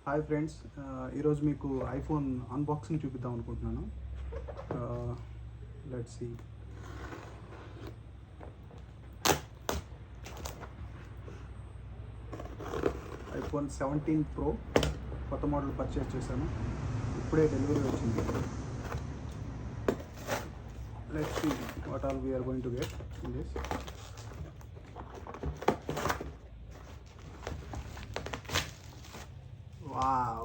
Hi friends, ఈరోజు మీకు iPhone unboxing చూపిద్దాం అనుకుంటున్నాను. Let's see. ఐఫోన్ 17 ప్రో కొత్త మోడల్ పర్చేస్ చేశాను. ఇప్పుడే డెలివరీ వచ్చింది. Let's see what all we're going to get in this. Wow,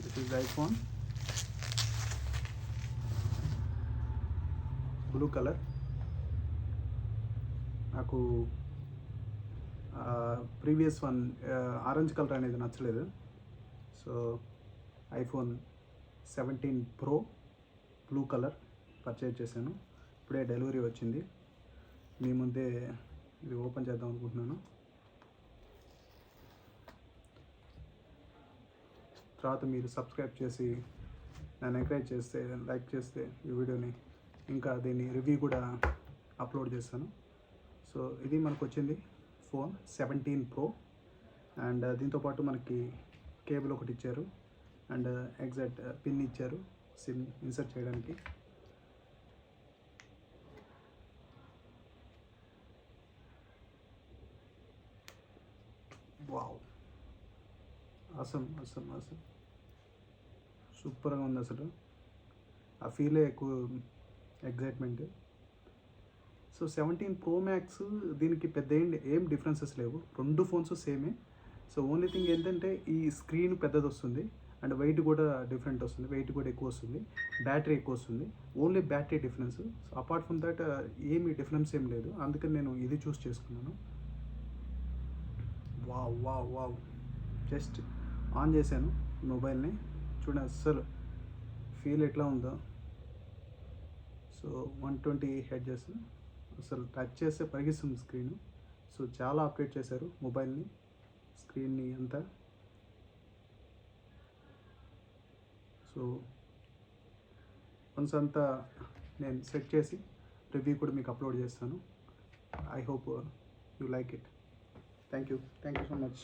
this is iPhone blue colour. నాకు ప్రీవియస్ వన్ ఆరెంజ్ కలర్ అనేది నచ్చలేదు. So iPhone 17 pro blue colour purchase చేశాను. ఇప్పుడే delivery వచ్చింది. మీ ముందే ఇది ఓపెన్ చేద్దాం అనుకుంటున్నాను. తర్వాత మీరు సబ్స్క్రైబ్ చేసి నన్ను ఎంకరేజ్ చేస్తే, లైక్ చేస్తే ఈ వీడియోని ఇంకా దీన్ని రివ్యూ కూడా అప్లోడ్ చేస్తాను. సో ఇది మనకు వచ్చింది ఫోన్ 17 ప్రో. అండ్ దీంతోపాటు మనకి కేబుల్ ఒకటి ఇచ్చారు అండ్ ఎగ్జాక్ట్ పిన్ ఇచ్చారు సిమ్ ఇన్సర్ట్ చేయడానికి. వావ్, అసలు సూపర్గా ఉంది. అసలు ఆ ఫీలే ఎక్కువ ఎగ్జైట్మెంట్. సో 17 ప్రో మ్యాక్స్ దీనికి పెద్ద ఏం డిఫరెన్సెస్ లేవు. రెండు ఫోన్స్ సేమే. సో ఓన్లీ థింగ్ ఏంటంటే ఈ స్క్రీన్ పెద్దది వస్తుంది అండ్ వెయిట్ కూడా డిఫరెంట్ వస్తుంది. వెయిట్ కూడా ఎక్కువ వస్తుంది, బ్యాటరీ ఎక్కువ వస్తుంది. Only battery difference. So apart from that ఏమి డిఫరెన్స్ ఏం లేదు. అందుకని నేను ఇది చూస్ చేసుకున్నాను. Wow wow wow, just on చేశాను మొబైల్ని, చూడండి అస్సలు ఫీల్ ఎట్లా ఉందో. సో 120 హెడ్జెస్, అసలు టచ్ చేస్తే పరిగిస్తుంది స్క్రీన్. సో చాలా అప్డేట్ చేశారు మొబైల్ని, స్క్రీన్ని అంతా. సో వన్స్ అంతా నేను సెట్ చేసి రివ్యూ కూడా మీకు అప్లోడ్ చేస్తాను. I hope you like it. Thank you so much.